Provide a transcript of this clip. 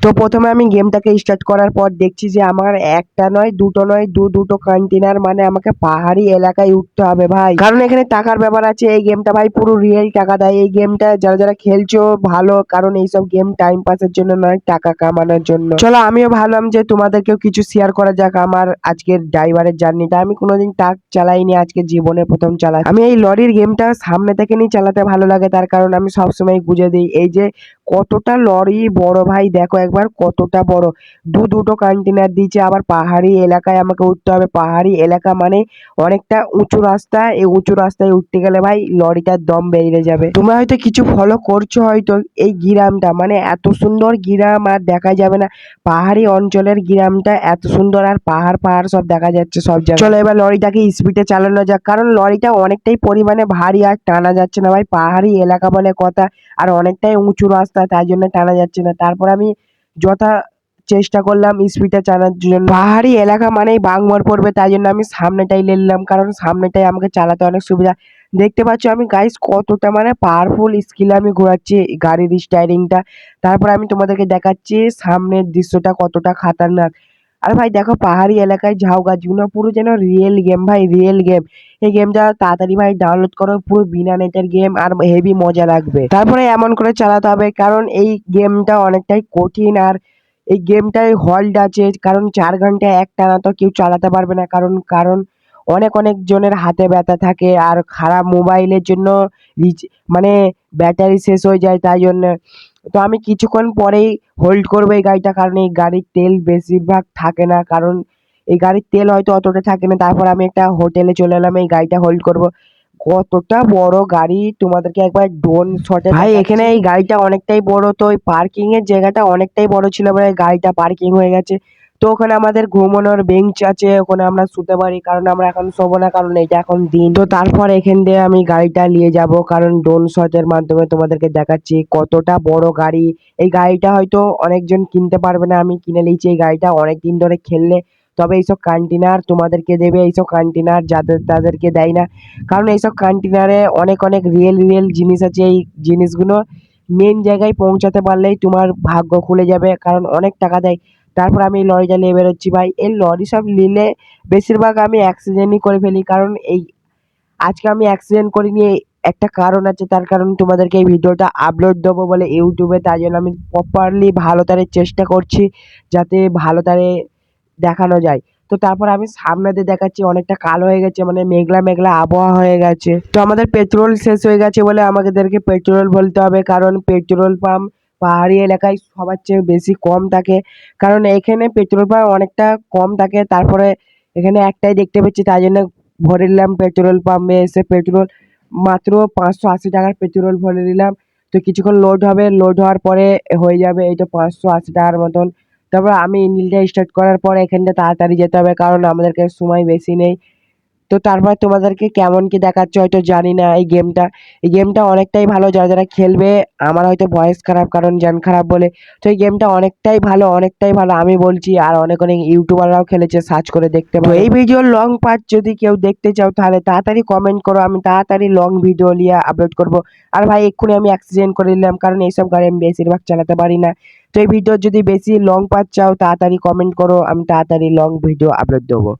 তো প্রথমে আমি গেমটাকে স্টার্ট করার পর দেখছি যে আমার একটা নয় দুটো নয় দুটো কন্টেনার, মানে আমাকে পাহাড়ি এলাকায় উঠতে হবে ভাই, কারণ এখানে টাকার ব্যাপার আছে। এই গেমটা ভাই পুরো রিয়েল টাকা দেয়। এই গেমটা যারা যারা খেলছো ভালো, কারণ এইসব গেম টাইম পাসের জন্য নয়, টাকা কামানোর জন্য। চলো আমিও ভাবলাম যে তোমাদেরকেও কিছু শেয়ার করা যাক আমার আজকের ড্রাইভারের জার্নিটা। আমি কোনোদিন ট্রাক চালাইনি, আজকে জীবনে প্রথম চালাই। আমি এই লরির গেমটা সামনে থেকে নিয়ে চালাতে ভালো লাগে, তার কারণ আমি সবসময় গুঁজে দিই। এই যে কতটা লরি বড় ভাই, দেখো একবার কতটা বড়, দুটো কন্টেনার দিয়েছে। আবার পাহাড়ি এলাকায় আমাকে উঠতে হবে। পাহাড়ি এলাকা মানে অনেকটা উঁচু রাস্তা, এই উঁচু রাস্তায় উঠতে গেলে ভাই লরিটার দম বেরিয়ে যাবে। তোমরা হয়তো কিছু ফলো করছো হয়তো। এই গ্রামটা মানে এত সুন্দর গ্রাম আর দেখা যাবে না। পাহাড়ি অঞ্চলের গ্রামটা এত সুন্দর, আর পাহাড় পাহাড় সব দেখা যাচ্ছে সব জায়গায়। চলো এবার লরিটাকে স্পিডে চালানো যাক, কারণ লরিটা অনেকটাই পরিমাণে ভারী আর টানা যাচ্ছে না ভাই, পাহাড়ি এলাকা বলে কথা, আর অনেকটাই উঁচু রাস্তা, তাই জন্য টানা যাচ্ছে না। তারপর আমি যথা চেষ্টা করলাম স্পিডে চালানোর জন্য। পাহাড়ি এলাকা মানেই বাংমোড় পড়বে, তাই জন্য আমি সামনেটাই নিলাম, কারণ সামনেটাই আমাকে চালাতে অনেক সুবিধা। দেখতে পাচ্ছ আমি গাইস কতটা মানে পাওয়ারফুল স্কিল আমি ঘোরাচ্ছি গাড়ির স্টাইরিংটা। তারপর আমি তোমাদেরকে দেখাচ্ছি সামনের দৃশ্যটা কতটা খাতারনাক। আর ভাই দেখো পাহাড়ি এলাকায় ঝাউ গাছগুলো পুরো যেন রিয়েল গেম ভাই, রিয়েল গেম। এই গেমটা তাড়াতাড়ি ভাই ডাউনলোড করো, পুরো বিনা নেটের গেম, আর হেভি মজা লাগবে। তারপরে এমন করে চালাতে হবে, কারণ এই গেমটা অনেকটাই কঠিন, আর এই গেমটায় হল্ড আছে, কারণ 4 ঘন্টা একটানা তো কেউ চালাতে পারবে না, কারণ কারণ অনেক অনেক জনের হাতে ব্যথা থাকে, আর খারাপ মোবাইলের জন্য মানে ব্যাটারি শেষ হয়ে যায়, তাই জন্য। তো আমি কিছুক্ষণ পরেই হোল্ড করবো এই গাড়িটা, কারণ এই গাড়ির তেল বেশিরভাগ থাকে না, কারণ এই গাড়ির তেল হয়তো অতটা থাকে না। তারপর আমি একটা হোটেলে চলে এলাম এই গাড়িটা হোল্ড করব। কতটা বড় গাড়ি তোমাদেরকে একবার ড্রোন শটে ভাই, এখানে এই গাড়িটা অনেকটাই বড়, তো ওই পার্কিং এর জায়গাটা অনেকটাই বড় ছিল বলে গাড়িটা পার্কিং হয়ে গেছে। তো ওখানে আমাদের ঘুমানোর বেঞ্চ আছে, ওখানে আমরা শুতে পারি, কারণ আমরা এখন শোবো না, কারণ এটা এখন দিন। তো তারপর এখান দিয়ে আমি গাড়িটা নিয়ে যাব, কারণ ড্রোন শটের মাধ্যমে তোমাদেরকে দেখাচ্ছি কতটা বড় গাড়ি। এই গাড়িটা হয়তো অনেকজন কিনতে পারবে না, আমি কিনে নিয়েছি এই গাড়িটা। অনেকদিন ধরে খেললে তবে এইসব কন্টেনার তোমাদেরকে দেবে, এইসব কন্টেনার যাদের তাদেরকে দেয় না, কারণ এইসব কন্টেনারে অনেক অনেক রিয়েল রিয়েল জিনিস আছে। এই জিনিসগুলো মেন জায়গায় পৌঁছাতে পারলেই তোমার ভাগ্য খুলে যাবে, কারণ অনেক টাকা দেয়। তারপর আমি এই লরিটা নিয়ে বেরোচ্ছি ভাই। এই লরি সব নিলে বেশিরভাগ আমি অ্যাক্সিডেন্টই করে ফেলি, কারণ এই আজকে আমি অ্যাক্সিডেন্ট করিনি, একটা কারণ আছে, তার কারণ তোমাদেরকে এই ভিডিওটা আপলোড দেবো বলে ইউটিউবে, তাই জন্য আমি প্রপারলি ভালো তারে চেষ্টা করছি যাতে ভালো তারে দেখানো যায়। তো তারপর আমি সামনে দিয়ে দেখাচ্ছি অনেকটা কালো হয়ে গেছে, মানে মেঘলা মেঘলা আবহাওয়া হয়ে গেছে। তো আমাদের পেট্রোল শেষ হয়ে গেছে বলে আমাদেরকে পেট্রোল বলতে হবে, কারণ পেট্রোল পাম্প পাহাড়ি এলাকায় সবার চেয়ে বেশি কম থাকে, কারণ এখানে পেট্রোল পাম্প অনেকটা কম থাকে। তারপরে এখানে একটাই দেখতে পাচ্ছি, তাই জন্য ভরে নিলাম পেট্রোল পাম্পে এসে। পেট্রোল মাত্র 580 টাকার পেট্রোল ভরে নিলাম। তো কিছুক্ষণ লোড হবে, লোড হওয়ার পরে হয়ে যাবে এই তো 580 টাকার মতন। তারপর আমি ইঞ্জিনটা স্টার্ট করার পর এখানটা তাড়াতাড়ি যেতে হবে, কারণ আমাদেরকে সময় বেশি নেই। তো তারপর তোমাদেরকে কেমন কি দেখাচ্ছে হয়তো জানি না। এই গেমটা অনেকটাই ভালো, যারা যারা খেলবে। আমার হয়তো ভয়েস খারাপ, কারণ জান খারাপ বলে। তো এই গেমটা অনেকটাই ভালো, অনেকটাই ভালো আমি বলছি, আর অনেক অনেক ইউটিউবাররাও খেলেছে, সার্চ করে দেখতে পারো। তো এই ভিডিওর লং পার্ট যদি কেউ দেখতে চাও তাহলে তাড়াতাড়ি কমেন্ট করো, আমি তাড়াতাড়ি লং ভিডিও নিয়ে আপলোড করব। আর ভাই এক্ষুনি আমি অ্যাক্সিডেন্ট করে নিলাম, কারণ এইসব গাড়ি আমি বেশিরভাগ চালাতে পারি না। তো এই ভিডিও যদি বেশি লং পার্ট চাও তাড়াতাড়ি কমেন্ট করো, আমি তাড়াতাড়ি লং ভিডিও আপলোড দেবো।